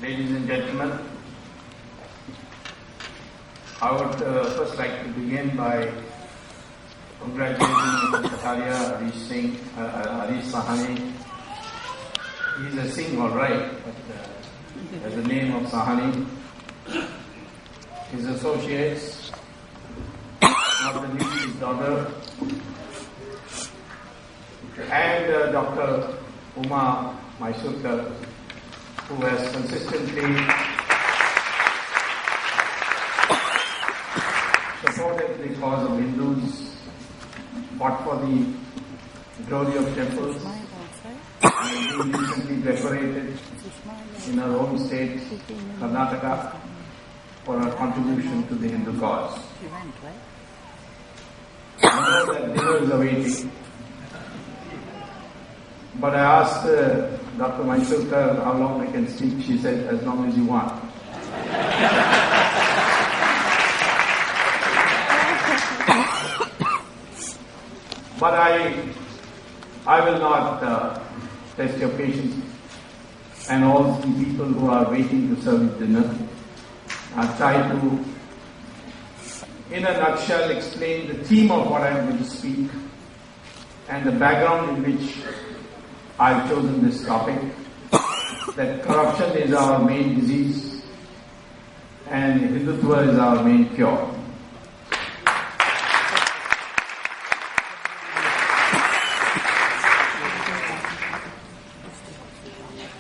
Ladies and gentlemen, I would first like to begin by congratulating Mr. Kataria, Arish Sahaniji. He's a Singh, all right, but has the name of Sahani. His associates, not the least his daughter, and Dr. Mysorekar, who has consistently supported the cause of Hindus, fought for the glory of temples, and been recently decorated in our own state, Karnataka, for our contribution to the Hindu cause. I know that dinner is awaiting, but I asked Dr. Mysorekar how long I can speak. She said, as long as you want. But I will not test your patience and all the people who are waiting to serve dinner. I'll try to, in a nutshell, explain the theme of what I'm going to speak and the background in which I've chosen this topic, that corruption is our main disease and Hindutva is our main cure.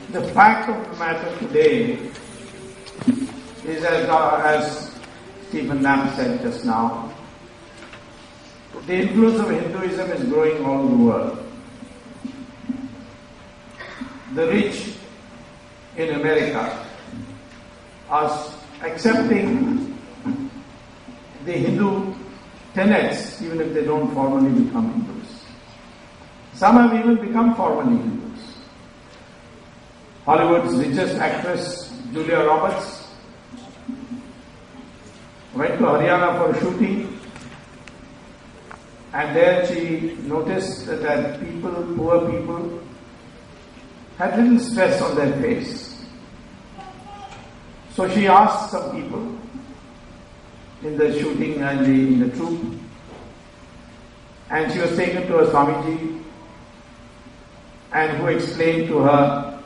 The fact of the matter today is, as Stephen Knapp said just now, the influence of Hinduism is growing all over the world. The rich in America are accepting the Hindu tenets even if they don't formally become Hindus. Some have even become formally Hindus. Hollywood's richest actress, Julia Roberts, went to Haryana for a shooting, and there she noticed that poor people, had little stress on their face. So she asked some people in the shooting and in the troop, and she was taken to a Swamiji, and who explained to her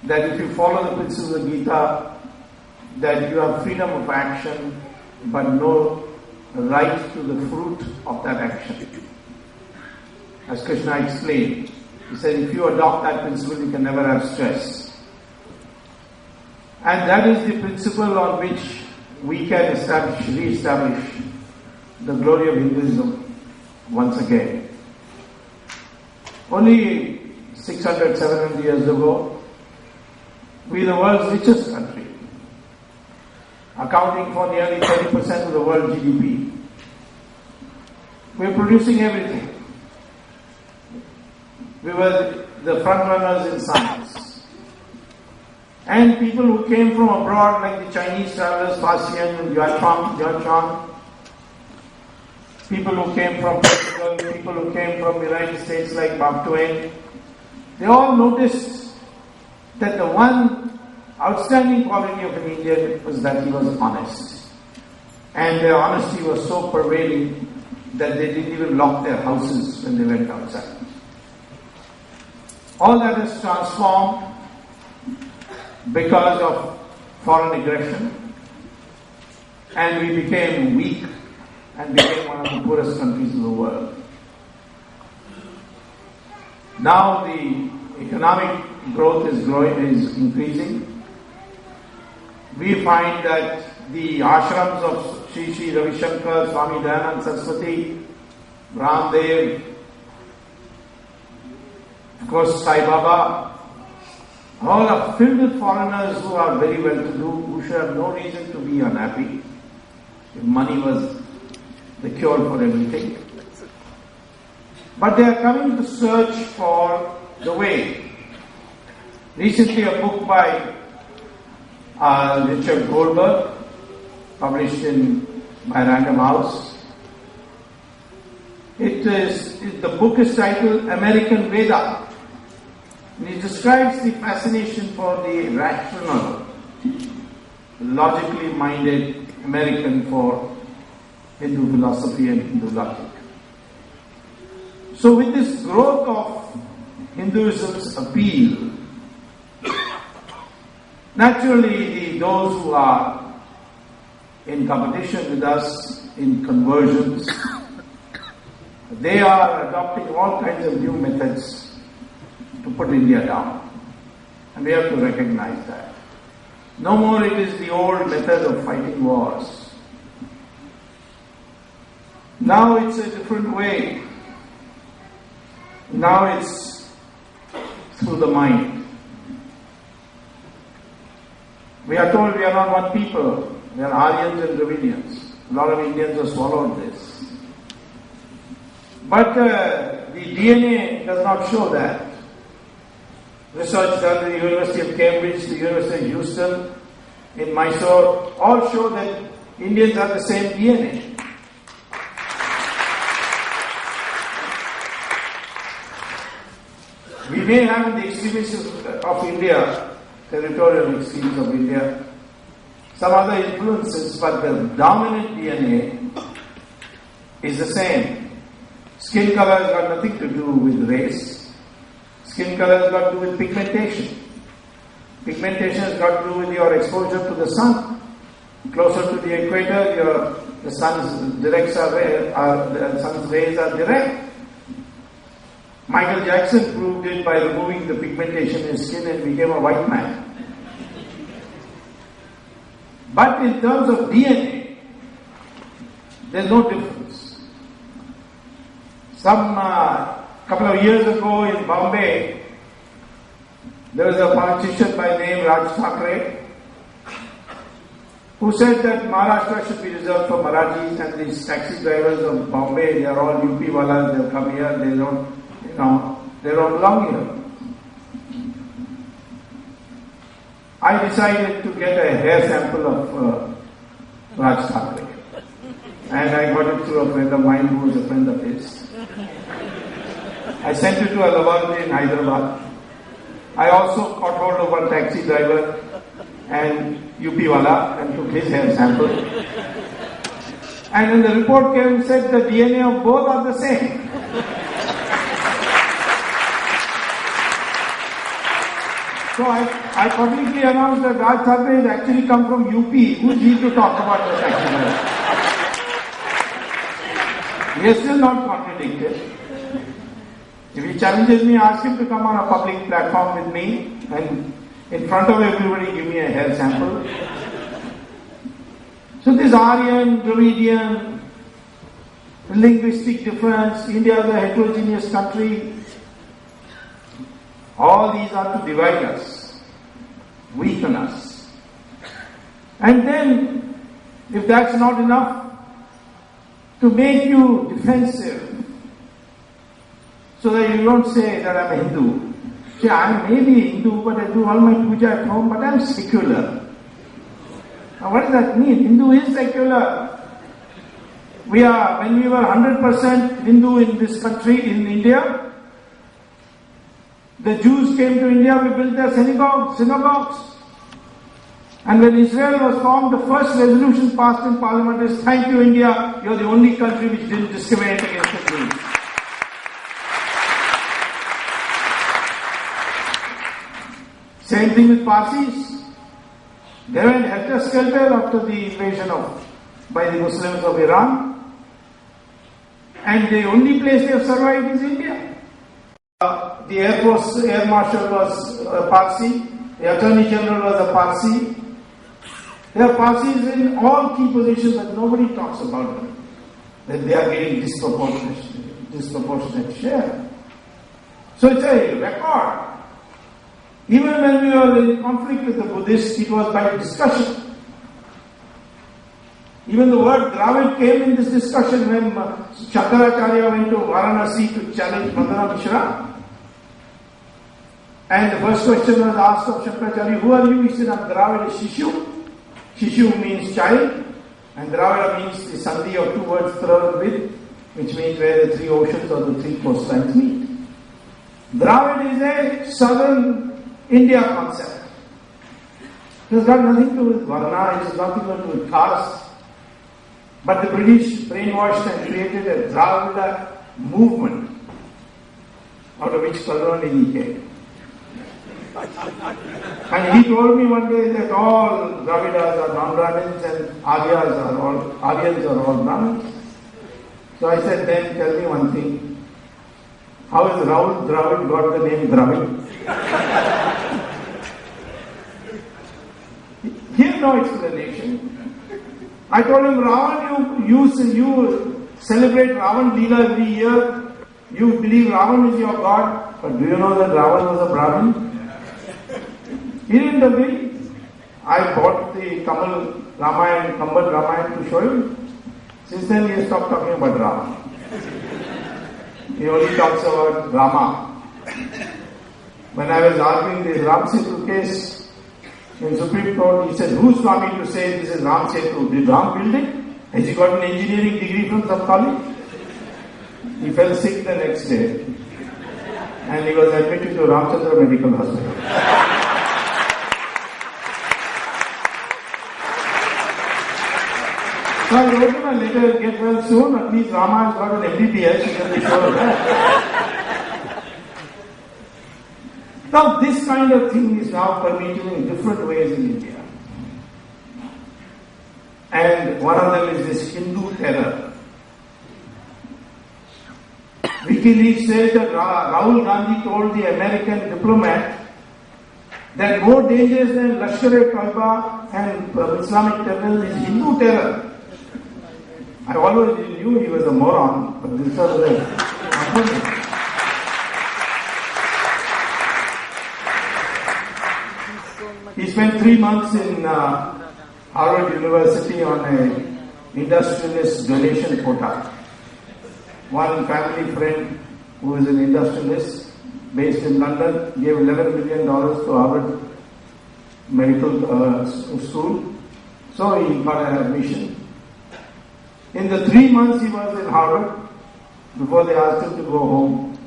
that if you follow the principles of Gita, that you have freedom of action but no right to the fruit of that action. As Krishna explained, he said, if you adopt that principle, you can never have stress. And that is the principle on which we can re-establish the glory of Hinduism once again. Only 600, 700 years ago, we were the world's richest country, accounting for nearly 30% of the world GDP. We were producing everything. We were the front runners in science. And people who came from abroad, like the Chinese travelers, Fascian and Yuan, people who came from Portugal, people who came from the United States, like Mark Twain, they all noticed that the one outstanding quality of an Indian was that he was honest. And their honesty was so pervading that they didn't even lock their houses when they went outside. All that is transformed because of foreign aggression, and we became weak and became one of the poorest countries in the world. Now the economic growth is increasing. We find that the ashrams of Sri Ravi Shankar, Swami Dayanand Saraswathi, Ramdev, of course Sai Baba, all are filled with foreigners who are very well to do, who should have no reason to be unhappy if money was the cure for everything. But they are coming to search for the way. Recently a book by Richard Goldberg, published by Random House. The book is titled American Veda. And he describes the fascination for the rational, logically minded American for Hindu philosophy and Hindu logic. So with this growth of Hinduism's appeal, naturally those who are in competition with us in conversions, they are adopting all kinds of new methods to put India down. And we have to recognize that. No more it is the old method of fighting wars. Now it's a different way. Now it's through the mind. We are told we are not one people. We are Aryans and Dravidians. A lot of Indians have swallowed this. But the DNA does not show that. Research done at the University of Cambridge, the University of Houston, in Mysore, all show that Indians have the same DNA. We may have in the extremists of India, territorial extremes of India, some other influences, but the dominant DNA is the same. Skin color has got nothing to do with race. Skin color has got to do with pigmentation. Pigmentation has got to do with your exposure to the sun. Closer to the equator, the sun's rays are direct. Michael Jackson proved it by removing the pigmentation in his skin and became a white man. But in terms of DNA, there's no difference. Some couple of years ago in Bombay, there was a politician by name Raj Thackeray who said that Maharashtra should be reserved for Marathis, and these taxi drivers of Bombay, they are all UP Wallas, they'll come here, they don't belong here. I decided to get a hair sample of Raj Thackeray, and I got it through a friend of mine who was a friend of his. I sent it to a laboratory in Hyderabad. I also caught hold of one taxi driver and UP Wala and took his hair sample. And when the report came, it said the DNA of both are the same. So I publicly announced that Raj Thackeray has actually come from UP. Who is he to talk about the taxi driver? He is still not contradicted. If he challenges me, ask him to come on a public platform with me and in front of everybody give me a hair sample. So this Aryan, Dravidian, linguistic difference, India is a heterogeneous country. All these are to divide us, weaken us. And then, if that's not enough, to make you defensive, so that you don't say that I'm a Hindu. See, I may be Hindu, but I do all my puja at home, but I'm secular. Now what does that mean? Hindu is secular. When we were 100% Hindu in this country, in India, the Jews came to India, we built their synagogues. And when Israel was formed, the first resolution passed in Parliament is, thank you India, you're the only country which didn't discriminate against the Jews. Same thing with Parsis. They went helter-skelter after the invasion by the Muslims of Iran. And the only place they have survived is India. The Air Marshal was a Parsi. The Attorney General was a Parsi. There are Parsis in all key positions that nobody talks about them. That they are getting disproportionate share. So it's a record. Even when we were in conflict with the Buddhists, it was by discussion. Even the word Dravid came in this discussion when Chandrasekarendra went to Varanasi to challenge Madana Mishra. And the first question was asked of Shankaracharya, who are you? He said, I'm Dravid, Shishu. Shishu means child, and Dravida means the sandhi of two words thrown with, which means where the three oceans or the three coastlines meet. Dravid is a southern India concept. It has got nothing to do with Varna, it has nothing to do with caste. But the British brainwashed and created a Dravida movement, out of which Karunanidhi came. And he told me one day that all Dravidas are non-Brahmins and Aryans are all Brahmins. So I said, then tell me one thing. How has Rahul Dravid got the name Dravid? He had no explanation. I told him, Ravan, you celebrate Ravan Leela every year. You believe Ravan is your God. But do you know that Ravan was a Brahmin? He didn't agree. I bought the Kamal Ramayana to show him. Since then he has stopped talking about Rama. He only talks about Rama. When I was arguing this Rama Setu case in Supreme Court, he said, who's Swami to say this is Rama Setu? Did Ram build it? Has he got an engineering degree from some college? He fell sick the next day and he was admitted to Ramchandra Medical Hospital. So I wrote him a letter, get well soon, at least Rama has got an MBBS, you can be sure of that. Now this kind of thing is now permeating in different ways in India. And one of them is this Hindu terror. WikiLeaks says that Rahul Gandhi told the American diplomat that more dangerous than Lashkar-e-Taiba and Islamic terror is Hindu terror. I always knew he was a moron, but this was a He spent 3 months in Harvard University on an industrialist donation quota. One family friend who is an industrialist based in London gave $11 million to Harvard Medical School. So he got an admission. In the 3 months he was in Harvard, before they asked him to go home,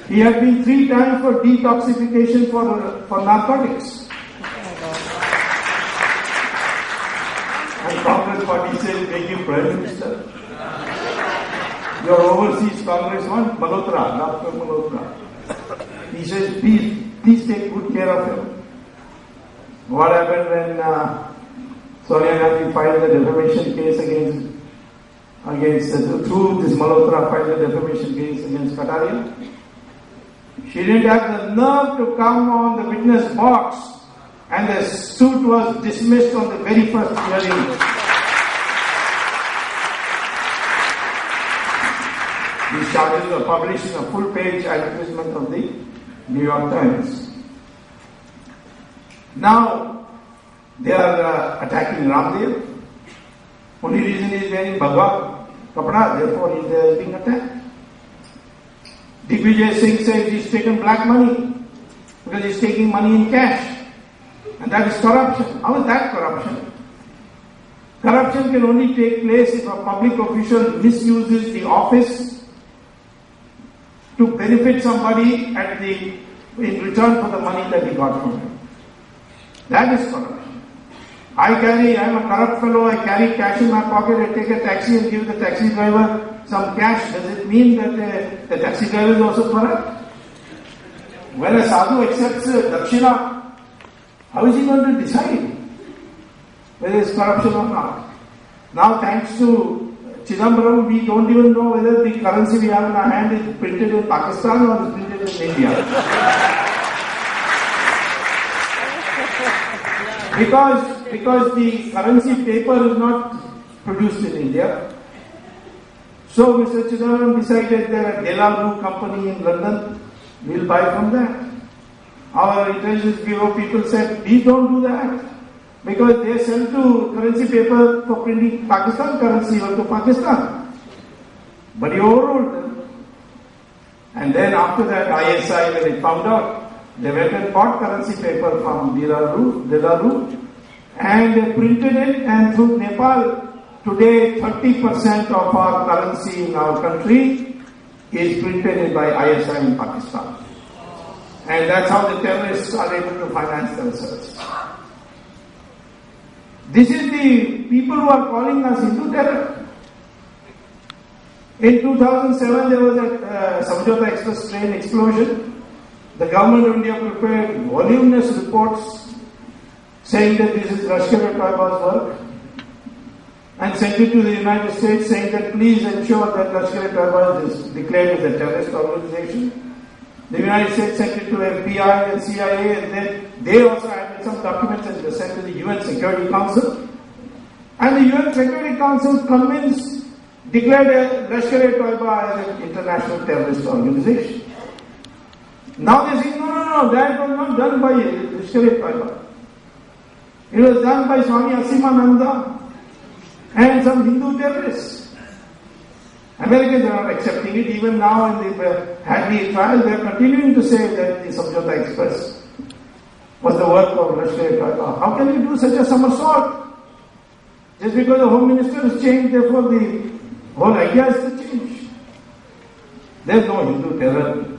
he had been 3 times for detoxification for narcotics. And Congress party said, make him Prime Minister. Your overseas congressman, Malhotra, Dr. Malhotra. He says, please take good care of him. What happened when Sonia Gandhi filed a defamation case through this Malhotra filed a defamation case against Kataria? She didn't have the nerve to come on the witness box, and the suit was dismissed on the very first hearing. These charges were published in a full-page advertisement of the New York Times. Now, they are attacking Ramdev. Only reason is wearing Bhagwa Kapda, therefore he is being attacked. Digvijay Singh says he's taken black money because he's taking money in cash. And that is corruption. How is that corruption? Corruption can only take place if a public official misuses the office to benefit somebody in return for the money that he got from him. That is corruption. I am a corrupt fellow, I carry cash in my pocket, I take a taxi and give the taxi driver some cash. Does it mean that the taxi driver is also corrupt? When a sadhu accepts dakshina, how is he going to decide whether it's corruption or not? Now, thanks to Chidambaram, we don't even know whether the currency we have in our hand is printed in Pakistan or is printed in India. Because the currency paper is not produced in India. So Mr. Chidambaram decided that a Delaru company in London will buy from that. Our intelligence bureau people said, please don't do that. Because they sell to currency paper for printing Pakistan currency or to Pakistan. But he overruled them. And then after that, ISI, when it found out, they went and bought currency paper from Delaru and they printed it, and through Nepal, today 30% of our currency in our country is printed by ISI in Pakistan. And that's how the terrorists are able to finance themselves. This is the people who are calling us Hindu terror. In 2007, there was a Samjhauta Express train explosion. The government of India prepared voluminous reports saying that this is Lashkar-e-Taiba's work and sent it to the United States saying that please ensure that Lashkar-e-Taiba is declared as a terrorist organization. The United States sent it to FBI and CIA, and then they also added some documents and they sent to the UN Security Council. And the UN Security Council declared Lashkar-e-Taiba as an international terrorist organization. Now they say, no, that was not done by Lashkar-e-Taiba. It was done by Swami Asimananda and some Hindu terrorists. Americans are not accepting it. Even now in the Hadley trial, they are continuing to say that the Samjhauta Express was the work of Lashkar-e-Taiba. How can you do such a somersault? Just because the Home Minister has changed, therefore the whole idea is to change. There is no Hindu terror.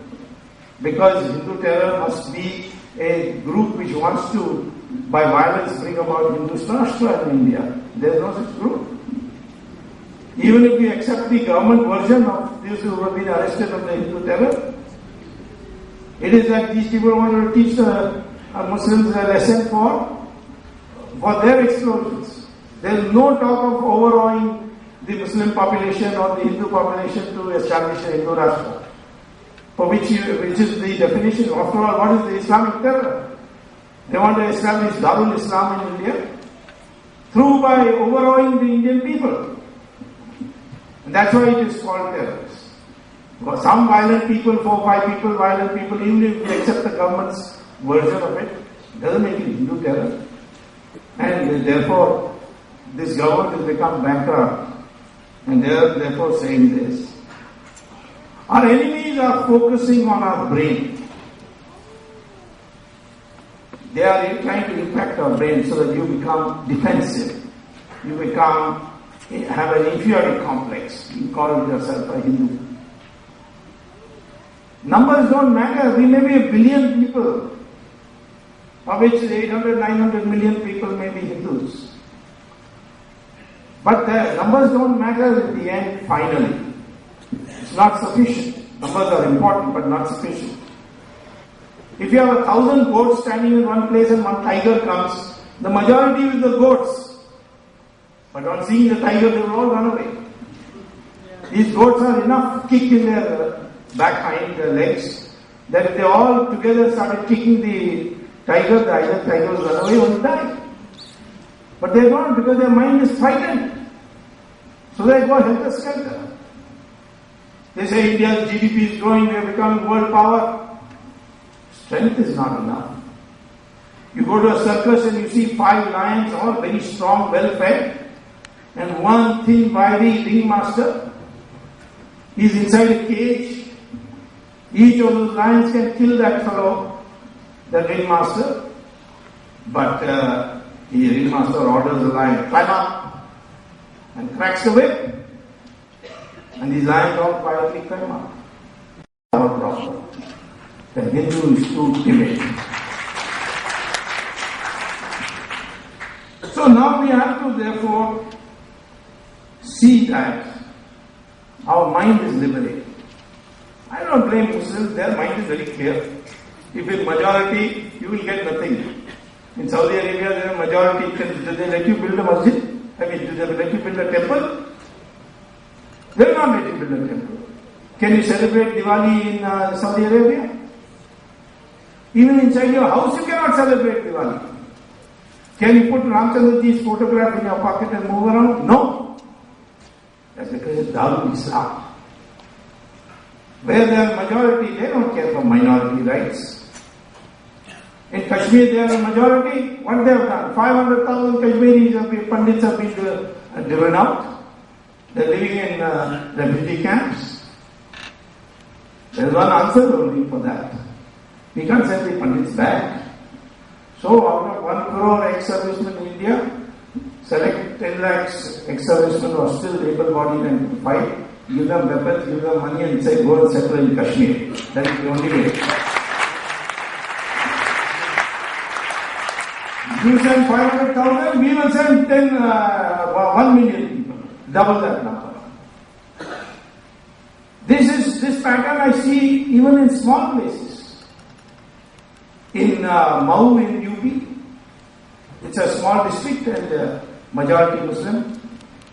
Because Hindu terror must be a group which wants to, by violence, bring about Hindu Rashtra in India. There is no such group. Even if we accept the government version of these who have been arrested on the Hindu terror, it is that these people want to teach the Muslims a lesson for their explosions. There is no talk of overawing the Muslim population or the Hindu population to establish a Hindu Rashtra, which is the definition. After all, what is the Islamic terror? They want to establish Darul Islam in India by overawing the Indian people. And that's why it is called terrorists. For some violent people, 4-5 people, violent people, even if we accept the government's version of it, doesn't make it Hindu terror. And therefore, this government has become bankrupt. And they are therefore saying this. Our enemies are focusing on our brain. They are trying to impact our brain so that you become defensive. You have an inferiority complex. You call yourself a Hindu. Numbers don't matter. We may be 1 billion people, of which 800, 900 million people may be Hindus. But the numbers don't matter in the end, finally. It's not sufficient. Numbers are important, but not sufficient. If you have 1,000 goats standing in one place and one tiger comes, the majority is the goats. But on seeing the tiger, they will all run away. These goats are enough kick in their back hind legs that if they all together started kicking the tiger, the other tiger will run away or die. But they don't, because their mind is frightened. So they go helter-skelter. They say India's GDP is growing, we are becoming world power. Strength is not enough. You go to a circus and you see 5 lions, all very strong, well-fed, and one thin, wiry ringmaster. He's inside a cage. Each of those lions can kill that fellow, the ringmaster. But the ringmaster orders the lion, climb up, and cracks the whip. And these lions all quietly climb up. Our problem. The Hindu is too timid. So now we have to therefore see that our mind is liberated. I don't blame Muslims, their mind is very clear. If in majority, you will get nothing. In Saudi Arabia, there are majority. Do they let you build a masjid? Do they let you build a temple? They will not let you build a temple. Can you celebrate Diwali in Saudi Arabia? Even inside your house, you cannot celebrate Diwali. Can you put Ramchandraji's photograph in your pocket and move around? No. That's because it's Darul Islam. Where there are majority, they don't care for minority rights. In Kashmir, they are a majority. What they have done? 500,000 Kashmiris Pandits have been driven out. They are living in refugee camps. There is one answer only for that. We can't send the Pandits back. So out of 1 crore ex-servicemen in India, select 10 lakhs ex-servicemen who are still able-bodied and fight. give them weapons, give them money and say go and settle in Kashmir. That is the only way. You send 500,000, we will send 1 million people. Double that number. This pattern I see even in small places. In Maha in UP, it's a small district and majority Muslim.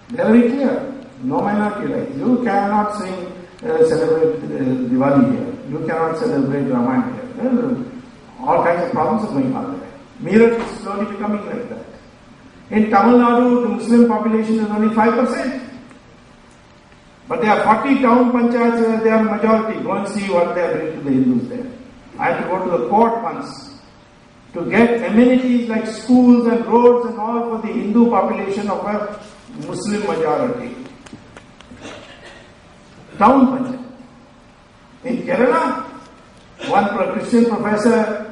They are very clear. No minority rights. You cannot celebrate Diwali here. You cannot celebrate Ramayana here. All kinds of problems are going on there. Meerut is slowly becoming like that. In Tamil Nadu, the Muslim population is only 5%. But there are 40 town panchayats where they are majority. Go and see what they are doing to the Hindus there. I had to go to the court once to get amenities like schools and roads and all for the Hindu population of a Muslim majority. Town panchayat. In Kerala, one Christian professor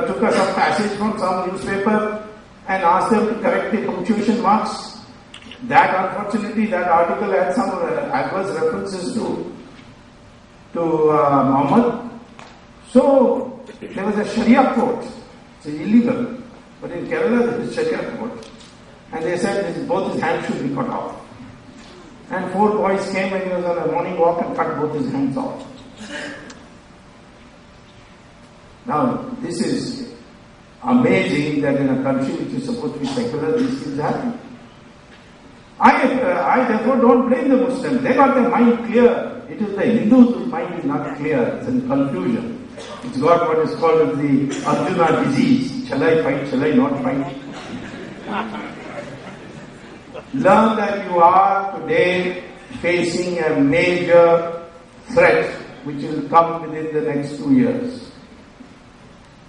took us a passage from some newspaper and asked them to correct the punctuation marks. That unfortunately, that article had some adverse references to Muhammad. So there was a Sharia court. It's illegal, but in Kerala there is Sharia court, and they said both his hands should be cut off. And 4 boys came when he was on a morning walk and cut both his hands off. Now, this is amazing that in a country which is supposed to be secular, these things happen. I therefore don't blame the Muslims. They got their mind clear. It is the Hindus whose mind is not clear. It's in confusion. It's got what is called the Arjuna disease. Shall I fight? Shall I not fight? Learn that you are today facing a major threat which will come within the next 2 years.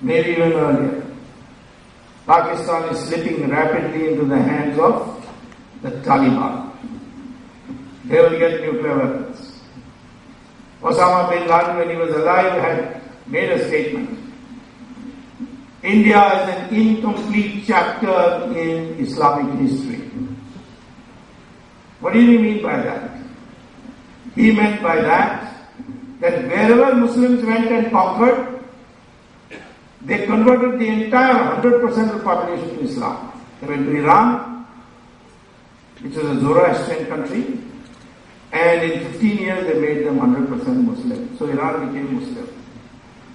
Maybe even earlier. Pakistan is slipping rapidly into the hands of the Taliban. They will get nuclear weapons. Osama bin Laden, when he was alive, had made a statement. India is an incomplete chapter in Islamic history. What did he mean by that? He meant by that wherever Muslims went and conquered, they converted the entire 100% of the population to Islam. They went to Iran, which was a Zoroastrian country, and in 15 years they made them 100% Muslim. So Iran became Muslim.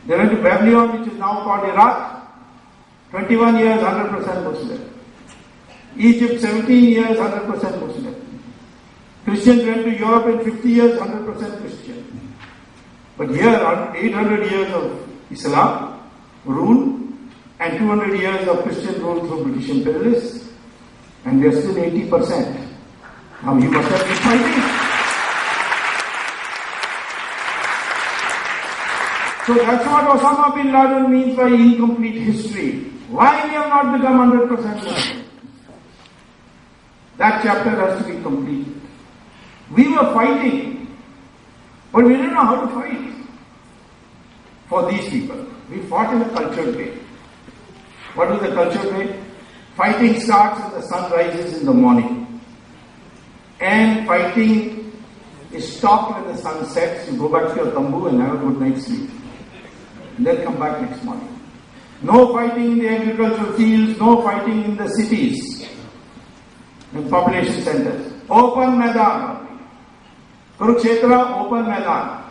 They went to Babylon, which is now called Iraq, 21 years 100% Muslim. Egypt 17 years 100% Muslim. Christians went to Europe in 50 years 100% Christian. But here 800 years of Islam rule and 200 years of Christian rule through British imperialists, and we are still 80%. Now you must have been fighting. So that's what Osama bin Laden means by incomplete history. Why we have not become 100% Muslim? That chapter has to be completed. We were fighting, but we didn't know how to fight for these people. We fought in a cultured way. What is the cultured way? Fighting starts when the sun rises in the morning. And fighting is stopped when the sun sets. You go back to your tambu and have a good night's sleep. And then come back next morning. No fighting in the agricultural fields, no fighting in the cities, in population centers. Open Maidan. Kurukshetra, open Maidan.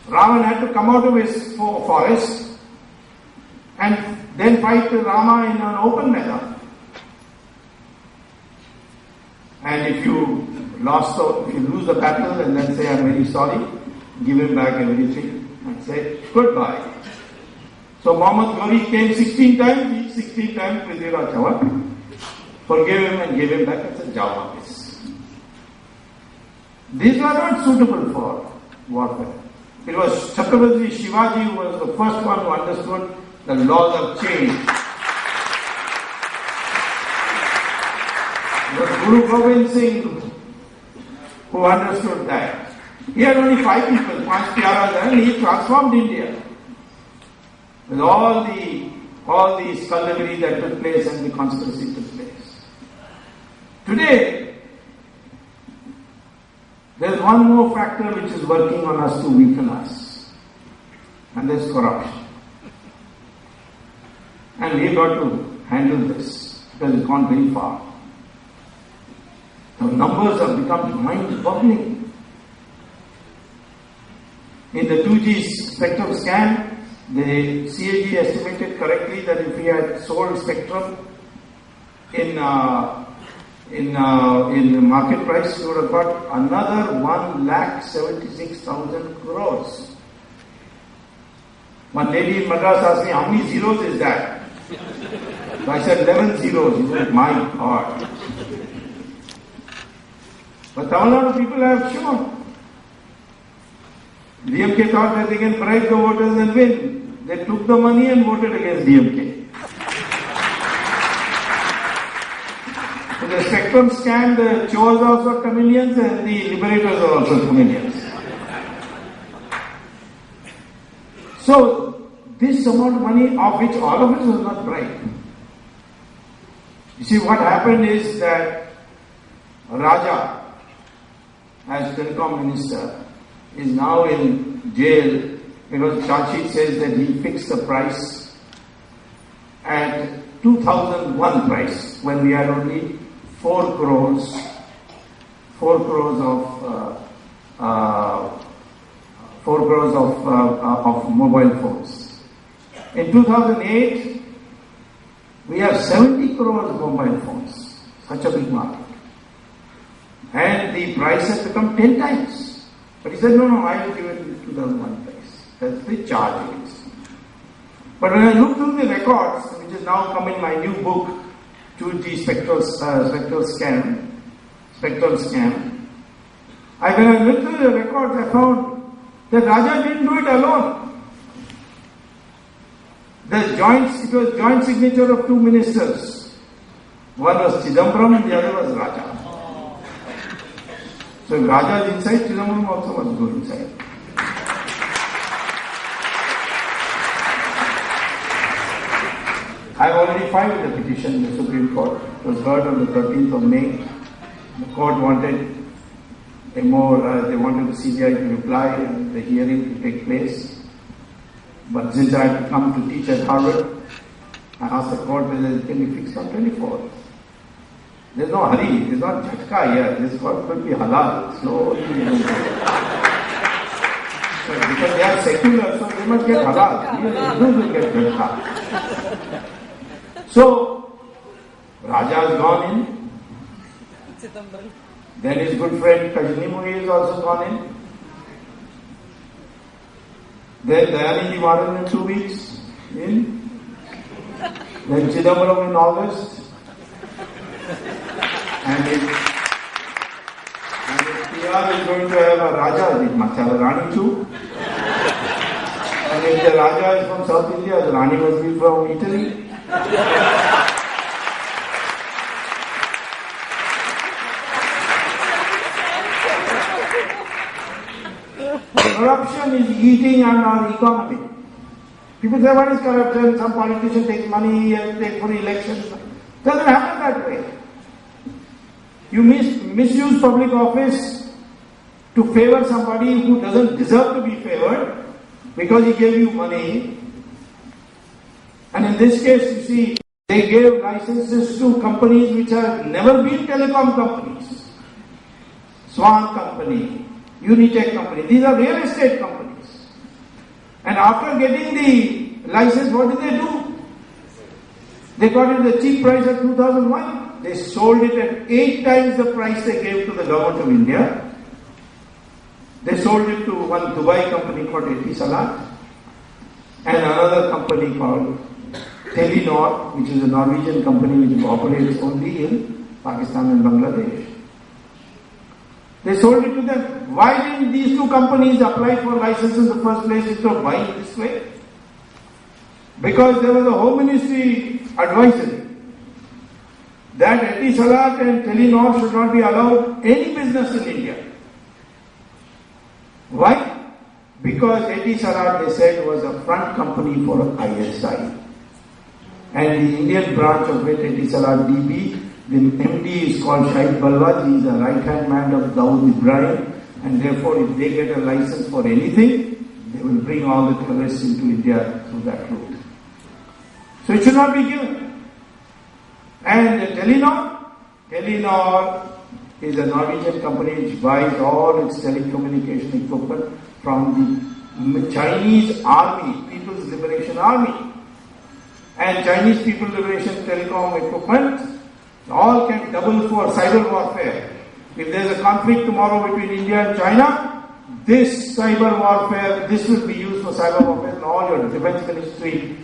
Ravan had to come out of his forest and then fight Rama in an open Maidan. And if you lose the battle and then say, I'm very sorry, give him back everything and say, goodbye. So Muhammad Ghori came 16 times, each 16 times Prithviraj Chauhan forgave him and gave him back and said, Jao Wapis. These were not suitable for warfare. It was Chhatrapati Shivaji who was the first one who understood the laws of change. It was Guru Gobind Singh who understood that. He had only 5 people, 5 Pyaras, and he transformed India. With all the skullduggery that took place and the conspiracy took place. Today, There is one more factor which is working on us to weaken us, and that is corruption. And we have got to handle this because it's gone very far. The numbers have become mind-boggling. In the 2G spectrum scan, the CAG estimated correctly that if we had sold spectrum in the market price, we would have got another 1,76,000 crores. One lady in Madras asked me, how many zeros is that? So I said 11 zeros. He said, my God. But Tamil Nadu people have shown. DMK thought that they can bribe the voters and win. They took the money and voted against DMK. So the spectrum scan, the chores are also chameleons and the liberators are also chameleons. So this amount of money, of which all of it was not bribe. You see, what happened is that Raja, as telecom minister, is now in jail because the charge sheet says that he fixed the price at 2001 price when we had only 4 crores of mobile phones. In 2008, we have 70 crores of mobile phones. Such a big market. And the price has become 10 times. But he said, no, I will give it in 2001 price. That's the charge it is. But when I look through the records, which is now come in my new book, 2G spectral scan, when I looked through the records, I found that Raja didn't do it alone. It was joint signature of 2 ministers. One was Chidambaram and the other was Raja. So if Raja is inside, Chidambaram also must go inside. I have already filed the petition in the Supreme Court. It was heard on the 13th of May. The court wanted they wanted the CBI to reply and the hearing to take place. But since I had to come to teach at Harvard, I asked the court whether it can be fixed on 24th. There's no hurry, there's not jhatka here. This court could be halal, slowly. Because they are secular, so they must get halal. Hindus will get jhatka. So, Raja has gone in. Then his good friend Kajini is also gone in. Then Dayaniji Maran in 2 weeks in. Then Chidambaram in August. And his PR is going to have a Raja, it must have a Rani too. And if the Raja is from South India, the Rani must be from Italy. Corruption is eating on our economy. People say, what is corruption? Some politician takes money and takes for elections. It doesn't happen that way. You misuse public office to favor somebody who doesn't deserve to be favored because he gave you money. And in this case, you see, they gave licenses to companies which have never been telecom companies. Swan Company, Unitech Company, these are real estate companies. And after getting the license, what did they do? They got it at the cheap price of 2001. They sold it at 8 times the price they gave to the government of India. They sold it to one Dubai company called Etisalat and another company called Telenor, which is a Norwegian company which operates only in Pakistan and Bangladesh. They sold it to them. Why didn't these 2 companies apply for license in the first place instead of buying this way? Because there was a Home Ministry advisory that Etisalat and Telenor should not be allowed any business in India. Why? Because Etisalat, they said, was a front company for ISI. And the Indian branch of it, Etisalat DB, the MD is called Shahid Balwa. He is a right-hand man of Dawood Ibrahim. And therefore, if they get a license for anything, they will bring all the terrorists into India through that route. So it should not be given. And Telenor is a Norwegian company which buys all its telecommunication equipment from the Chinese Army, People's Liberation Army. And Chinese People's Liberation telecom equipment all can double for cyber warfare. If there is a conflict tomorrow between India and China, this cyber warfare, this will be used for cyber warfare in all your defense ministry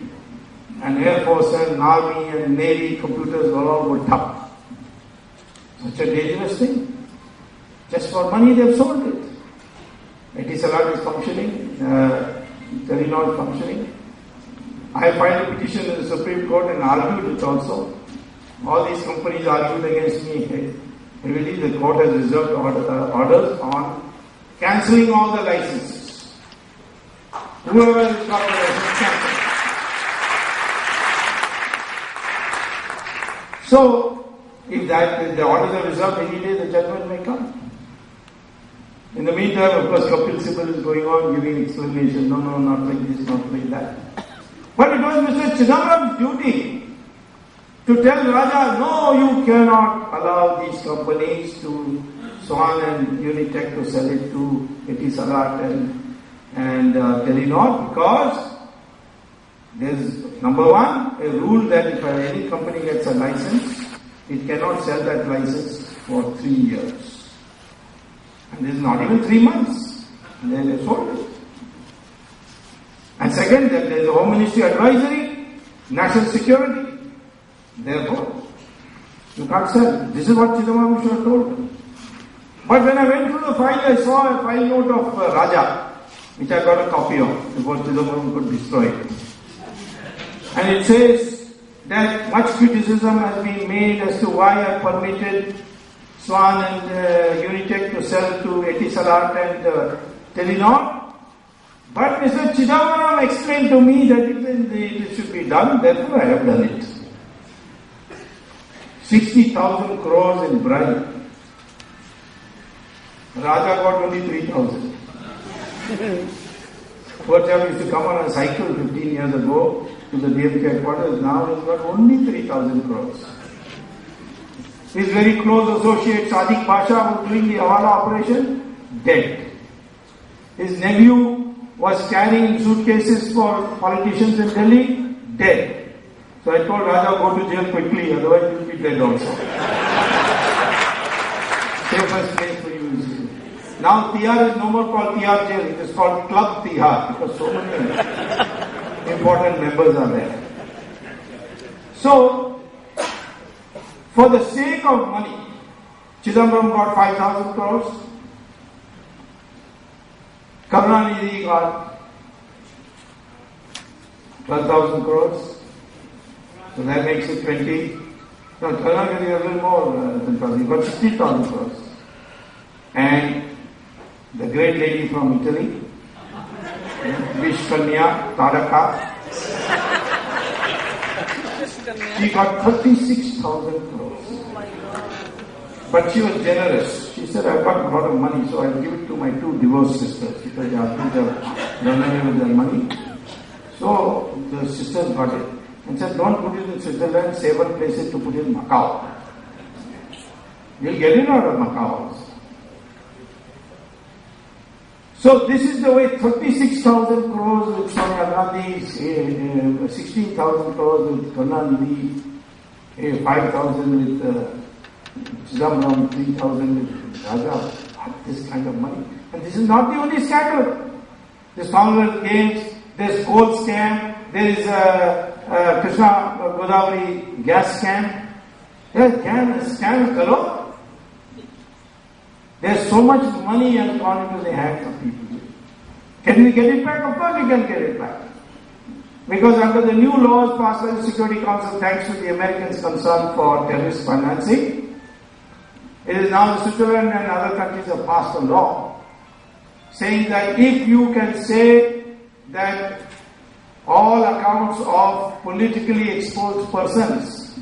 and Air Force and Army and Navy computers will all go top. Such a dangerous thing. Just for money they have sold it. Etisalat is functioning, Telenor is functioning. I filed a petition in the Supreme Court and argued it also. All these companies argued against me. I believe the court has reserved orders on cancelling all the licenses. Whoever has got the license, cancel. So, if the orders are reserved, any day the judgment may come. In the meantime, of course, Kapil Sibal is going on giving explanation. No, not like this, not like that. But it was Mr. Chidambaram's duty to tell Raja, no, you cannot allow these companies to Swan and Unitech to sell it to Etisalat and Telenor, because there is, number one, a rule that if any company gets a license, it cannot sell that license for 3 years. And this is not even 3 months. And then they sold it. And second, that there is a Home Ministry advisory, national security. Therefore, you can't sell. This is what Chidambaram should have told. But when I went through the file, I saw a file note of Raja, which I got a copy of before Chidambaram could destroy it. And it says that much criticism has been made as to why I permitted Swan and Unitech to sell to Etisalat and Telenor. But Mr. Chidambaram explained to me that it should be done, therefore I have done it. 60,000 crores in bribe. Raja got only 3,000. Poor chap used to come on a cycle 15 years ago to the DMK headquarters. Now he's got only 3,000 crores. His very close associate Sadiq Pasha was doing the Hawala operation, dead. His nephew was carrying suitcases for politicians in Delhi, dead. So I told Raja, go to jail quickly, otherwise you'll be dead also. Safest place for you is jail. Now Tihar is no more called Tihar jail, it is called Club Tihar, because so many important members are there. So, for the sake of money, Chidambaram got 5,000 crores, Karunanidhi got 12,000 crores, so that makes it 20. No, Karunanidhi is a little more than 12,000, he got 60,000 crores. And the great lady from Italy, Vishkanya Taraka, she got 36,000 crores. But she was generous. She said, I've got a lot of money, so I'll give it to my 2 divorced sisters, because they are done away with their money. So the sisters got it. And said, don't put it in Switzerland, save and place it to put it in Macau. You'll get it out of Macau also. So this is the way 36,000 crores with Sonia Gandhi, 16,000 crores with Karunanidhi, 5,000 with Chidambaram, 3,000 with Raja. This kind of money. And this is not the only scandal. There's Commonwealth Games, there's coal scam, there is Krishna Godavari gas scam. There's scam galore. There's so much money and gone into the hands of people. Can we get it back? Of course we can get it back. Because under the new laws passed by the Security Council, thanks to the Americans' concern for terrorist financing, it is now Switzerland and other countries have passed a law saying that if you can say that all accounts of politically exposed persons,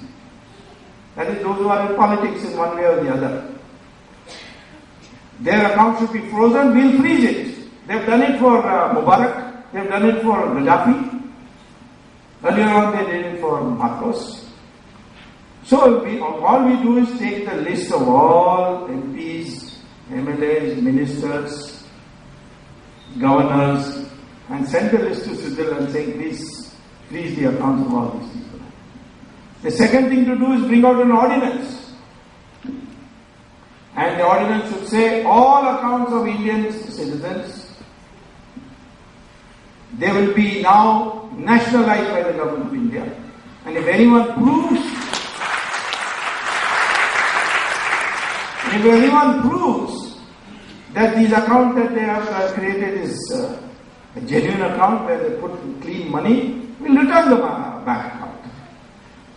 that is those who are in politics in one way or the other, their account should be frozen, we'll freeze it. They've done it for Mubarak, they've done it for Gaddafi. Earlier on they did it for Marcos. So all we do is take the list of all MPs, MLAs, ministers, governors, and send the list to Switzerland saying, please freeze the accounts of all these people. The second thing to do is bring out an ordinance. And the ordinance should say all accounts of Indian citizens, they will be now nationalized by the government of India. And if anyone proves that these accounts that they have created is a genuine account where they put clean money, we'll return the bank account.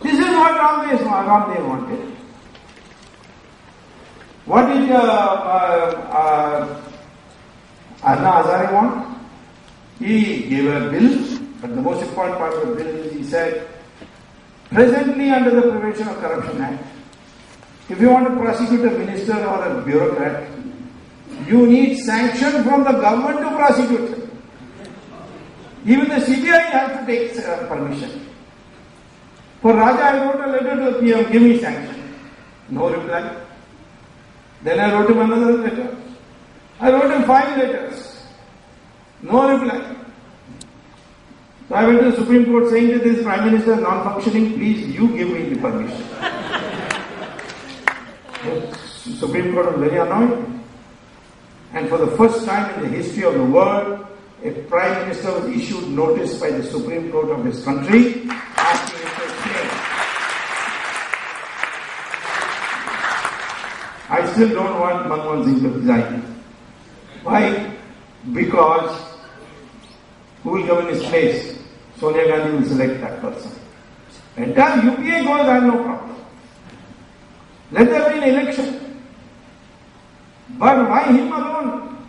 This is what Ramdev wanted. What did Anna Hazare want? He gave a bill, but the most important part of the bill is he said, presently under the Prevention of Corruption Act, if you want to prosecute a minister or a bureaucrat, you need sanction from the government to prosecute him. Even the CBI has to take permission. For Raja, I wrote a letter to the PM, give me sanction. No reply. Then I wrote him another letter. I wrote him 5 letters. No reply. So I went to the Supreme Court saying that this Prime Minister is non-functioning, please you give me the permission. The Supreme Court was very annoyed. And for the first time in the history of the world, a Prime Minister was issued notice by the Supreme Court of his country asking him to explain. I still don't want Manmohan Singh to resign. Why? Because who will come in his place? Sonia Gandhi will select that person. Entire UPA goes, I have no problem. Let there be an election. But why him alone?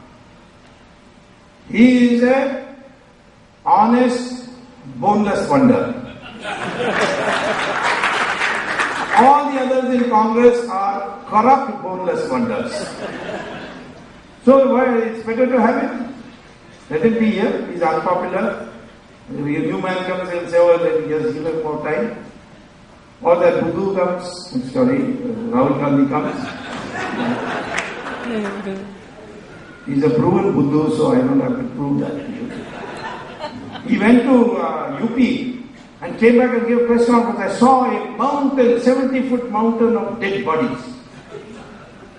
He is a honest, boneless wonder. All the others in Congress are corrupt, boneless wonders. So it's better to have him. Let him be here. He's unpopular. If a new man comes and says, oh, then just give him more time. Or that Buddhu comes, Rahul Gandhi comes. He's a proven Buddha, so I don't have to prove that. He went to UP and came back and gave a press conference. I saw a mountain, 70-foot mountain of dead bodies.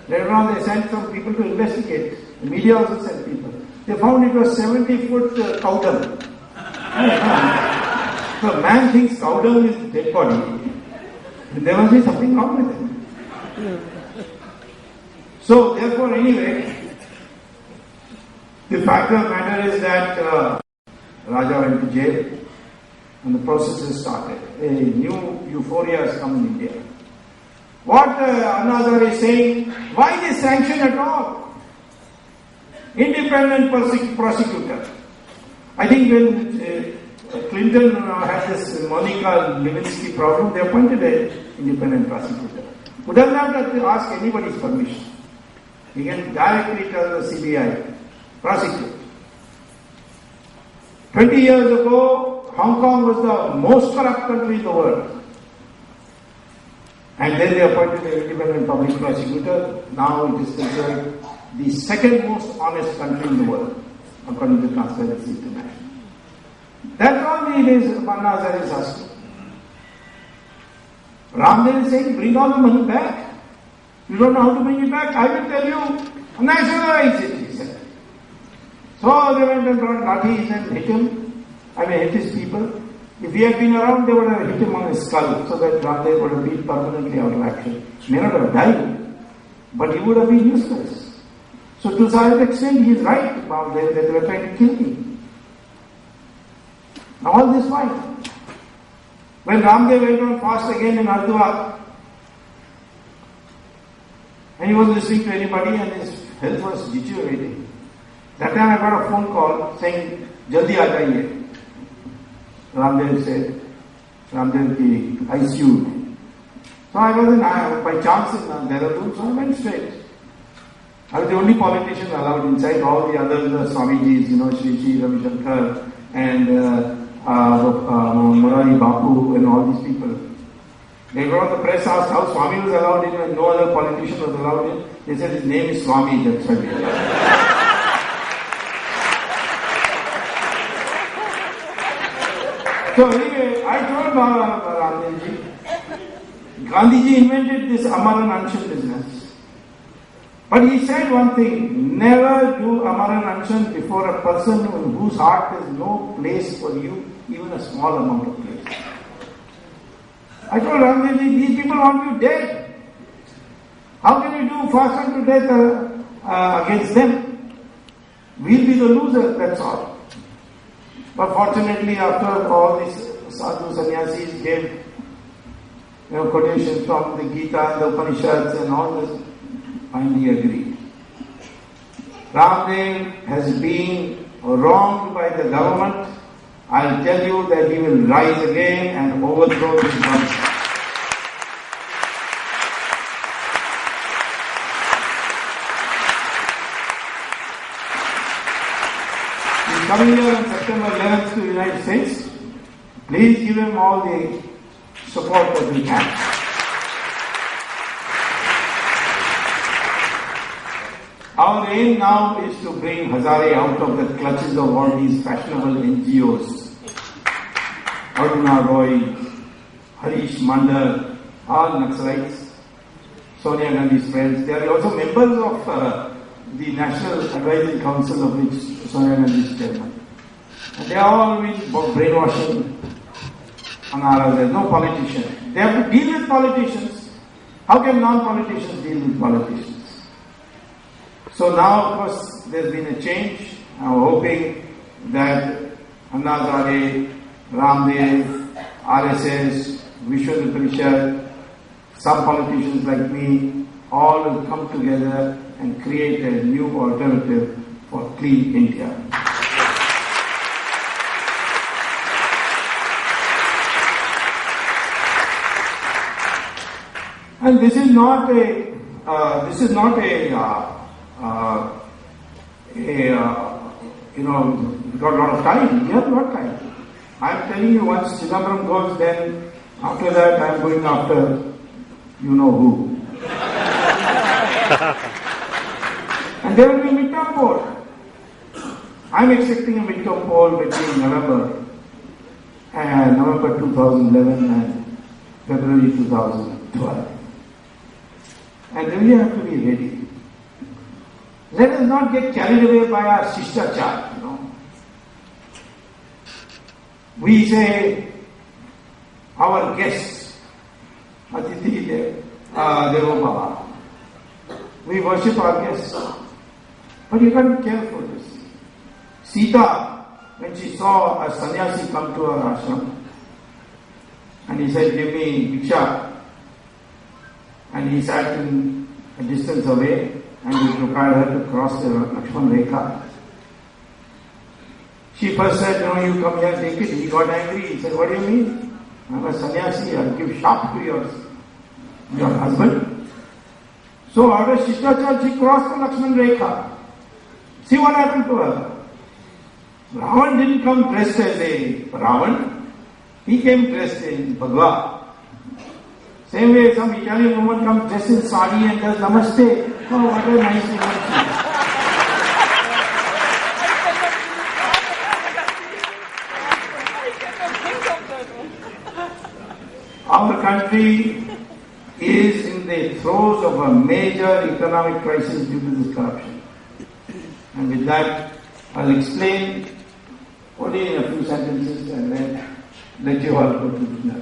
Later on they sent some people to investigate. The media also sent people. They found it was 70-foot cow dung. So a man thinks cow dung is dead body. And there must be something wrong with it. So therefore anyway, the fact of the matter is that Raja went to jail and the process has started. A new euphoria has come in India. What Anna Hazare is saying, why this sanction at all? Independent prosecutor. I think when Clinton had this Monica Lewinsky problem, they appointed an independent prosecutor who doesn't have to ask anybody's permission. He can directly tell the CBI, prosecute. 20 years ago, Hong Kong was the most corrupt country in the world. And then they appointed an independent public prosecutor. Now it is considered the second most honest country in the world, according to Transparency International. That's all it is Anna Hazare is asking. Ramdev is saying, bring all the money back. You don't know how to bring it back? I will tell you, nationalize it, he said. So they went and brought lathis and hit his people. If he had been around, they would have hit him on his skull so that Ramdev would have been permanently out of action. He may not have died, but he would have been useless. So to some extent, he is right about that they were trying to kill me. Now all this why? When Ramdev went on fast again in Hindutva, and he was listening to anybody and his health was deteriorating. That time I got a phone call saying, Jaldi aa jaiye. Ramdev said, Ramdev ki ICU. So I was by chance in Dehradun, so I went straight. I was the only politician allowed inside. All the others are Swamijis, Shri Ravi Shankar and Murari Bapu and all these people. Later on the press asked how Swami was allowed in and no other politician was allowed in. They said his name is Swami, that's why we allowed. So anyway, I told Ramdev Gandhiji invented this Amaran Anshan business. But he said one thing, never do Amaran Anshan before a person in whose heart there is no place for you, even a small amount of place. I told Ramdev, these people want you dead. How can you do fast to death against them? We'll be the loser, that's all. But fortunately, after all these sadhu sannyasis gave quotations from the Gita and the Upanishads and all this, finally agreed. Ramdev has been wronged by the government. I'll tell you that he will rise again and overthrow this government. He's coming here on September 11th to the United States. Please give him all the support that we can. Our aim now is to bring Hazare out of the clutches of all these fashionable NGOs. Aruna Roy, Harish Mandal, all Naxalites, Sonia Gandhi's friends. They are also members of the National Advisory Council of which Sonia Gandhi is chairman. And they are always brainwashing Anara. There is no politician. They have to deal with politicians. How can non-politicians deal with politicians? So now, of course, there's been a change. I'm hoping that Anna Hazare, Ramdev, RSS, Vishwa Parishad, some politicians like me, all will come together and create a new alternative for clean India. And this is not a we've got a lot of time. We have a lot of time. I'm telling you, once Chidambaram goes, then after that I'm going after you know who. And there will be a midterm poll. I'm expecting a midterm poll between November 2011 and February 2012. And then we have to be ready. Let us not get carried away by our shishtachar, We say our guests, Atithi Devo Bhava. We worship our guests. But you got to be careful. Sita, when she saw a sannyasi come to her ashram, and he said, give me Diksha, and he sat in a distance away, and he required her to cross the Lakshman Rekha. She first said, you come here, take it. He got angry. He said, what do you mean? I'm a sannyasi. I'll give sharp to your husband. So out of Shishtachar, she crossed the Lakshman Rekha. See what happened to her. Ravan didn't come dressed as a Ravan. He came dressed in Bhagwa. Same way some Italian woman comes dressed in sari and does namaste. Oh, what a nice woman. Our country is in the throes of a major economic crisis due to this corruption. And with that, I'll explain only in a few sentences and then let you all go to dinner.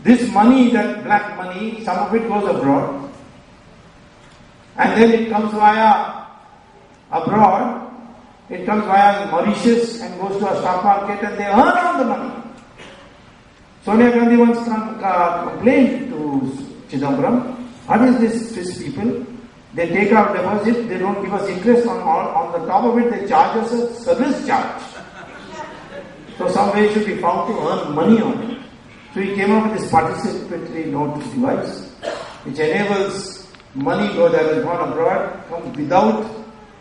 This money, that black money, some of it goes abroad. And then it comes via abroad. It comes via Mauritius and goes to a stock market and they earn all the money. Sonia Gandhi once complained to Chidambaram, what is this people? They take our deposit, they don't give us interest on the top of it, they charge us a service charge. So some way should be found to earn money on it. So he came up with this participatory note device. which enables money that has gone abroad from without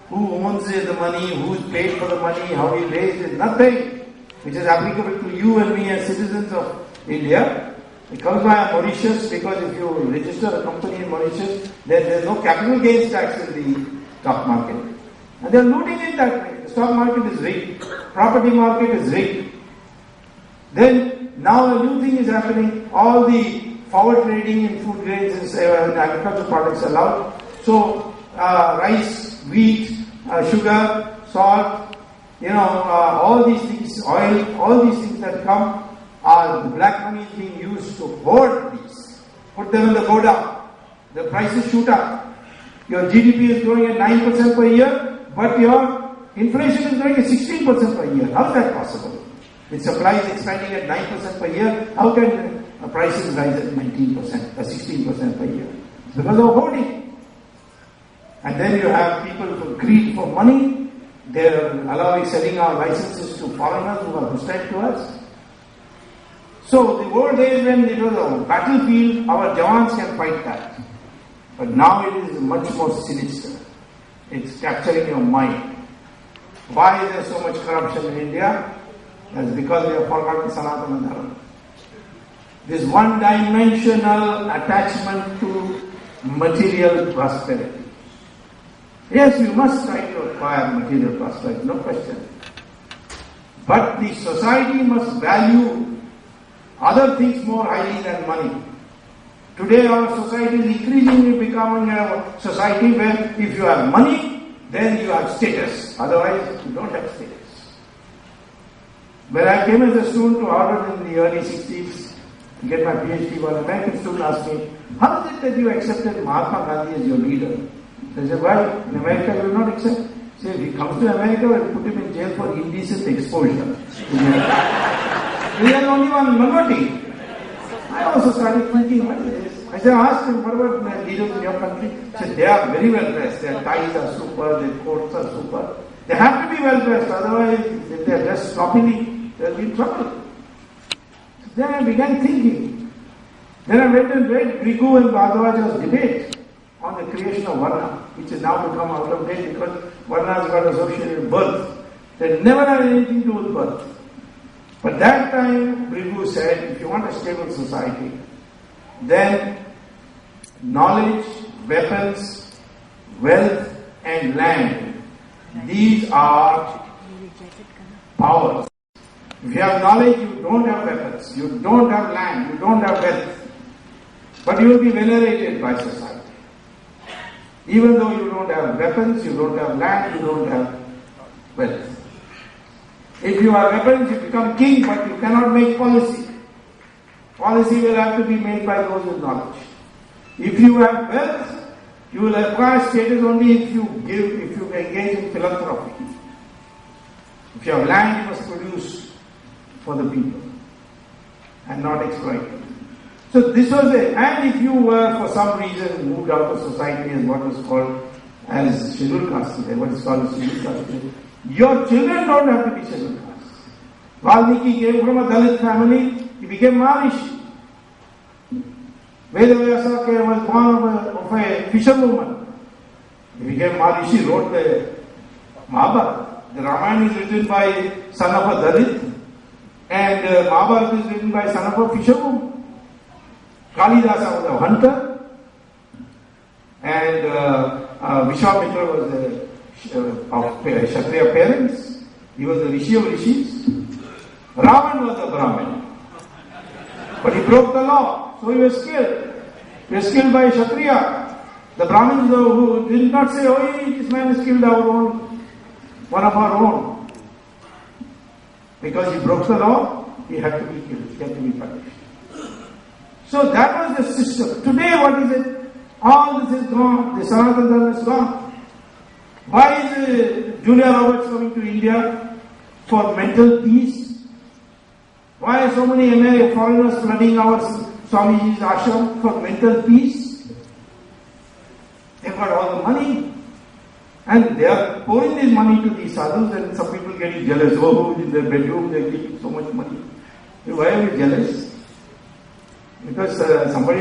who owns the money, who is paid for the money, how he raised it, nothing which is applicable to you and me as citizens of India. It comes by Mauritius, because if you register a company in Mauritius, then there is no capital gains tax in the stock market. And they are looting it that way. The stock market is rigged. Property market is rigged. Then now a new thing is happening. All the forward trading in food grains and agricultural products allowed. So rice, wheat, sugar, salt, all these things, oil, all these things that come, the black money is being used to hoard these. Put them in the go down. The prices shoot up. Your GDP is growing at 9% per year, but your inflation is growing at 16% per year. How is that possible? With supply is expanding at 9% per year, how can prices rise at 16% per year? It's because of hoarding. And then you have people who greed for money. They're selling our licenses to foreigners who are hostile to us. So the old days when it was a battlefield, our Jawans can fight that. But now it is much more sinister. It's capturing your mind. Why is there so much corruption in India? That's because we have forgotten Sanatana Dharma. This one-dimensional attachment to material prosperity. Yes, you must try to acquire material prosperity, no question. But the society must value other things more highly than money. Today our society is increasingly becoming a society where if you have money, then you have status. Otherwise, you don't have status. When I came as a student to Harvard in the early 60s to get my PhD, one American student asked me, how is it that you accepted Mahatma Gandhi as your leader? I said, why? In America you will not accept. He said, if he comes to America, we'll put him in jail for indecent exposure. We are only one minority. I also started thinking, what is this? I asked him, what about the leaders in your country? He said, they are very well dressed. Their ties are super, their coats are super. They have to be well dressed, otherwise, if they are dressed sloppily, they will be in trouble. So then I began thinking. Then I went and read Brigu and Bhardwaja's debate on the creation of Varna, which has now become out of date because Varna has got associated with birth. They never had anything to do with birth. But that time, Brigu said, if you want a stable society, then knowledge, weapons, wealth and land, these are powers. If you have knowledge, you don't have weapons, you don't have land, you don't have wealth, but you will be venerated by society. Even though you don't have weapons, you don't have land, you don't have wealth. If you have weapons, you become king, but you cannot make policy. Policy will have to be made by those with knowledge. If you have wealth, you will acquire status only if you engage in philanthropy. If you have land, you must produce for the people and not exploit it. So this was it. And if you were, for some reason, moved out of society as what was called as scheduled caste, what is called as scheduled caste, your children don't have to be scheduled caste. Valmiki came from a Dalit family, he became Maharishi. Vedavyasa was born of a fisherwoman. He became Maharishi, wrote the Mahabharata. The Ramayana is written by son of a Dalit, and Mahabharata is written by son of a fisherwoman. Kalidasa was a hunter, and Vishwamitra was of Kshatriya parents. He was the Rishi of Rishis. Ravan was a Brahmin. But he broke the law, so he was killed. He was killed by Kshatriya. The Brahmins who did not say, oh, this man has killed one of our own. Because he broke the law, he had to be killed, he had to be punished. So that was the system. Today, what is it? All this is gone. The Sanatana Dharma is gone. Why is Julia Roberts coming to India? For mental peace. Why are so many foreigners flooding our Swamiji's ashram? For mental peace. They've got all the money. And they are pouring this money to these sadhus, and some people getting jealous. Oh, in their bedroom they are getting so much money. Why are you jealous? Because somebody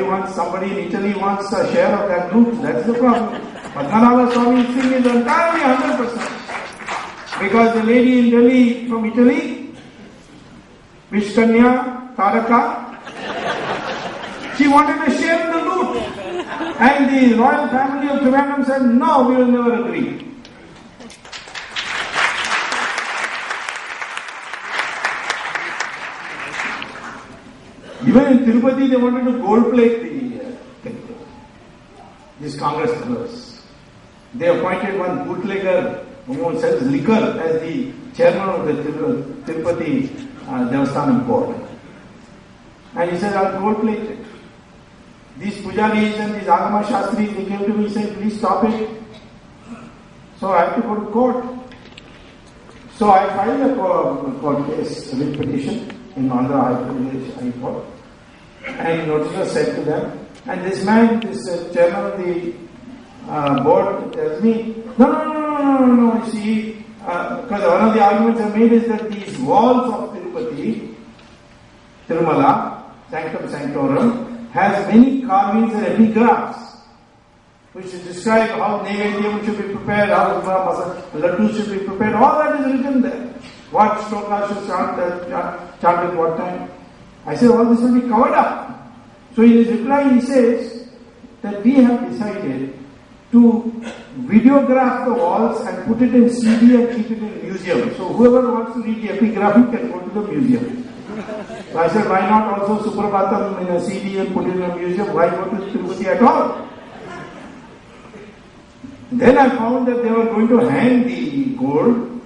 in Italy wants a share of that loot. That's the problem. Padmanabha Swami's thing is entirely 100%. Because the lady in Delhi from Italy, Vishkanya Taraka, she wanted a share in the loot. And the royal family of Trivandrum said, no, we will never agree. Even in Tirupati, they wanted to gold plate the temple. These Congress fellows. They appointed one bootlegger who sells liquor as the chairman of the Tirupati Devasthanam board. And he said, I'll gold plate it. These pujaris and these agama shastris, they came to me and said, please stop it. So I have to go to court. So I filed a court case, a writ petition in Andhra High Court. And notice was sent to them. And this man, this chairman of the board tells me, no, you see, because one of the arguments I made is that these walls of Tirupati, Tirumala, Sanctum Sanctorum, has many carvings and epigraphs which describe how Naivedyam should be prepared, how Laddu should be prepared, all that is written there. What shloka should chant at what time. I said, all this will be covered up. So in his reply he says that we have decided to videograph the walls and put it in CD and keep it in a museum. So whoever wants to read the epigraph can go to the museum. So I said, why not also Suprabhatam in a CD and put it in a museum? Why go to Tirupati at all? Then I found that they were going to hang the gold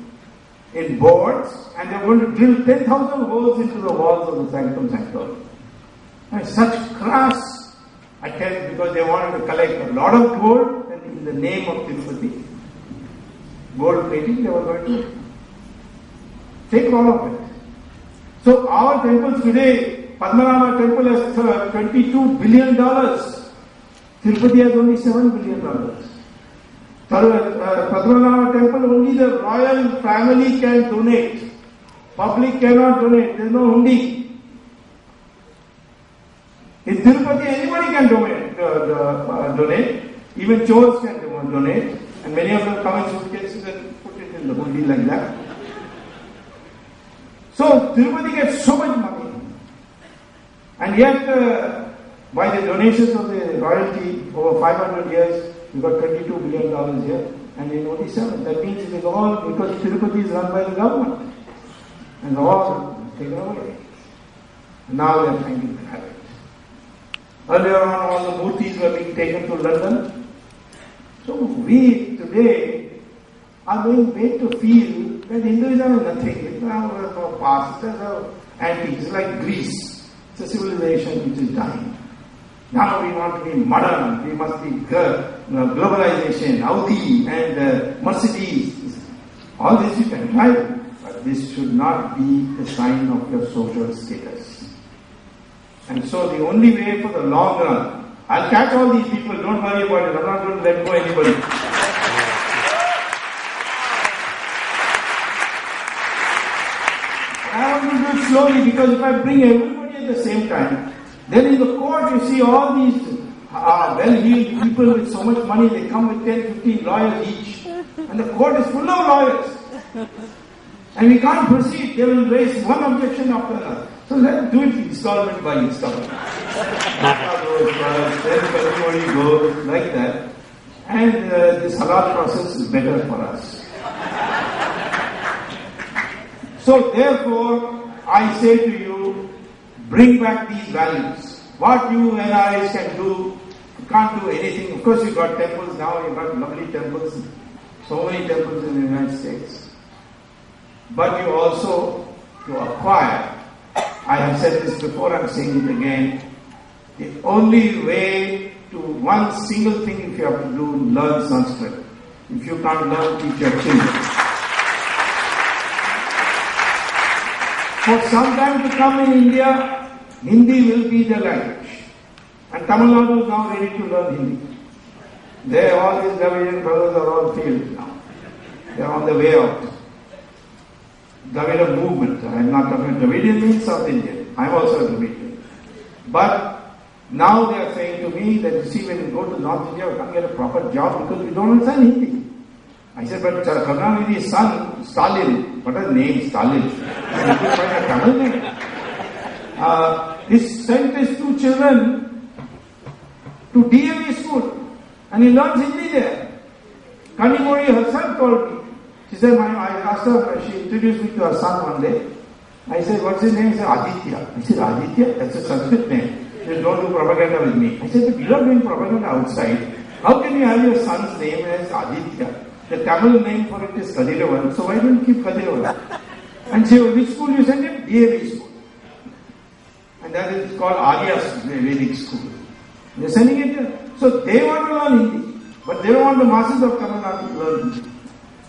in boards and they were going to drill 10,000 holes into the walls of the Sanctum Sanctorum. And such crass attempt, because they wanted to collect a lot of gold and in the name of Tirupati, gold plating, they were going to take all of it. So our temples today, Padmanabha temple has $22 billion. Tirupati has only $7 billion. Padmanabha temple, only the royal family can donate. Public cannot donate. There is no hundi. In Tirupati, anybody can donate. Even chores can donate. And many of them come in suitcases and put it in the hundi like that. So Tirupati gets so much money. And yet, by the donations of the royalty over 500 years, we got $22 billion here, and in only 7. That means it is all because Tirupati is run by the government. And all taken away. Now they are trying to grab it. Earlier on, all the murtis were being taken to London. So we today are being made to feel that Hinduism is nothing. It's no past. It's antique. It's like Greece. It's a civilization which is dying. Now we want to be modern. We must be globalization, Audi and Mercedes. All this you can try. But this should not be the sign of your social status. And so the only way for the long run, I'll catch all these people, don't worry about it, I'm not going to let go anybody. I want to do it slowly, because if I bring everybody at the same time, then in the court you see all these well-heeled people with so much money, they come with 10, 15 lawyers each. And the court is full of lawyers. And we can't proceed. They will raise one objection after another. So let's do it installment by installment. Then everybody goes like that. And this halal process is better for us. So therefore, I say to you, bring back these values. What you NRIs can do, you can't do anything. Of course, you've got temples now, you've got lovely temples, so many temples in the United States. But you also, to acquire, I have said this before, I'm saying it again, the only way to one single thing if you have to do, learn Sanskrit. If you can't learn, teach your children. For some time to come in India, Hindi will be the language. And Tamil Nadu is now ready to learn Hindi. All these Dravidian brothers are all failed now. They are on the way out. Dravida movement. I am not talking Dravidian means South Indian. I am also a Dravidian. But Now they are saying to me that, you see, when you go to North India, you can't get a proper job because we don't understand Hindi. I said, but Karunanidhi's son, Stalin, what a name, Stalin. You could find a Tamil name. He sent his 2 children to DAV school and he learns Hindi there. Kanimori herself told me. She said, I asked her, she introduced me to her son one day. I said, what's his name? He said, Aditya. I said, Aditya? That's a Sanskrit name. He said, don't do propaganda with me. I said, but you are doing propaganda outside. How can you have your son's name as Aditya? The Tamil name for it is Kadiravan. So why don't you keep Kadiravan? And she said, which school you sent him? DAV school. And that is called Arya's Vedic school. They're sending it there. So they want to learn Hindi. But they don't want the masses of Tamil Nadu to learn Hindi.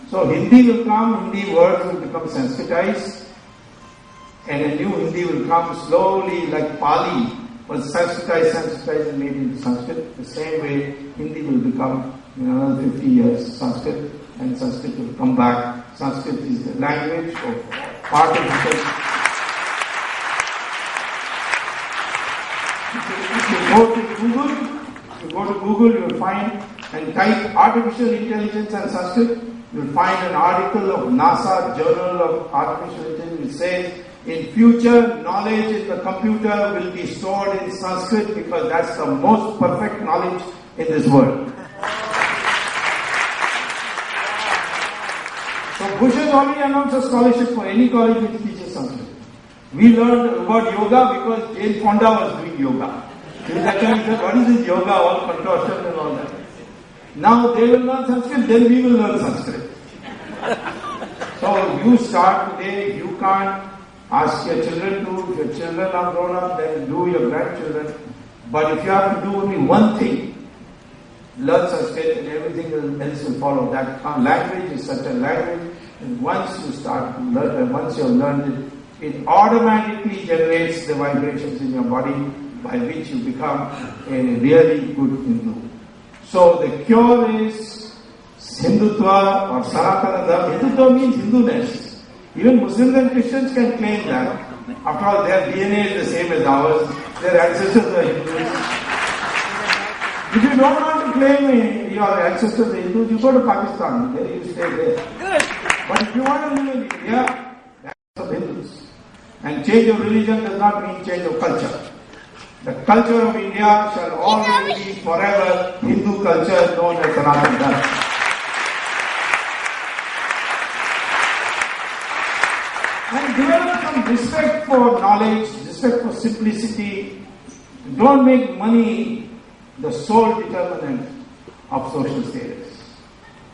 So Hindi will come, Hindi words will become Sanskritized. And a new Hindi will come slowly, like Pali was Sanskritized and made into Sanskrit. The same way Hindi will become in another 50 years Sanskrit, and Sanskrit will come back. Sanskrit is the language of artificial. If you go to Google, you will find and type artificial intelligence and Sanskrit, you will find an article of NASA Journal of Artificial Intelligence which says, in future, knowledge in the computer will be stored in Sanskrit because that's the most perfect knowledge in this world. So Bush has already announced a scholarship for any college which teaches Sanskrit. We learned about yoga because Jane Fonda was doing yoga. At that time he said, what is this yoga, all contortion and all that. Now they will learn Sanskrit, then we will learn Sanskrit. So you start today, you can't ask your children to, if your children are grown up, then do your grandchildren. But if you have to do only one thing, learn Sanskrit and everything else will follow. That language is such a language, and once you start to learn it, once you have learned it, it automatically generates the vibrations in your body by which you become a really good Hindu. So the cure is Hindutva or Sanatana Dharma. Hindutva means Hinduness. Even Muslims and Christians can claim that. After all, their DNA is the same as ours. Their ancestors are Hindus. If you don't want to claim your ancestors are Hindus, you go to Pakistan. There you stay there. But if you want to live in India, that's of Hindus. And change of religion does not mean change of culture. The culture of India shall always be forever Hindu culture known as Sanatana Dharma. And develop some respect for knowledge, respect for simplicity. Don't make money the sole determinant of social status.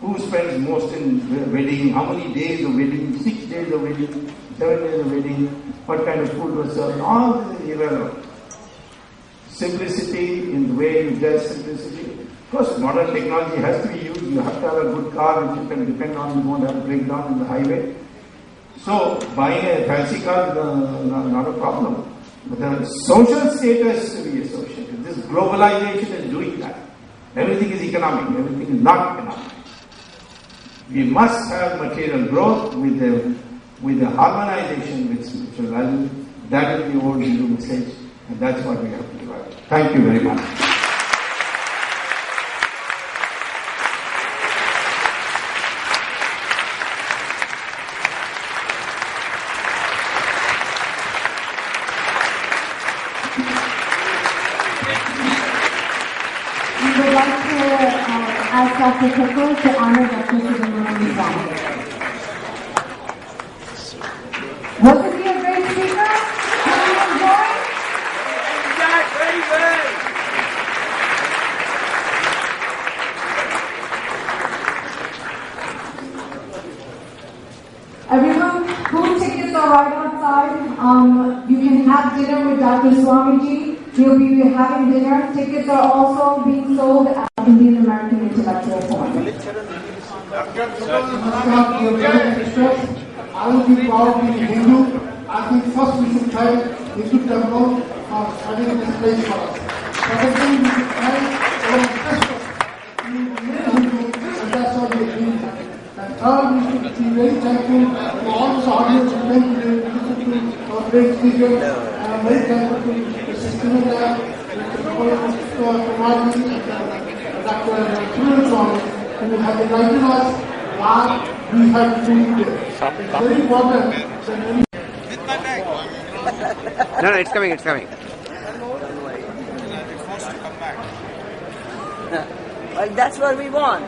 Who spends most in wedding? How many days of wedding? 6 days of wedding? 7 days of wedding? What kind of food was served? All this is irrelevant. Simplicity in the way you dress, simplicity. Of course, modern technology has to be used. You have to have a good car which you can depend on. You won't have a breakdown in the highway. So, buying a fancy car is not a problem. But the social status to be associated. This globalization is doing that. Everything is economic. Everything is not economic. We must have material growth with the harmonization with spiritual values. That is the old Hindu message. And that's what we have to do. Thank you very much. We would like to ask Dr. Kapoor to honor Dr. Subramanian Swamy. Wasn't he a great speaker? Can you enjoy? Everyone, food tickets are right outside. You can have dinner with Dr. Swamiji. He'll be having dinner. Tickets are also being sold at Indian American Intellectual Forum. I will be proud to be Hindu. I think first we should try Hindu temple for studying this place for us. Secondly, we should try our best to live Hindu, and that's what we are doing. And third, we should be very thankful to all this audience who came today to listen to our great speaker. And I'm very thankful to Mr. Srinivas Swamy and Dr. Swamy, who have enlightened us why we have to do this. It's very important that any No, it's coming, it's coming. Well, that's what we want.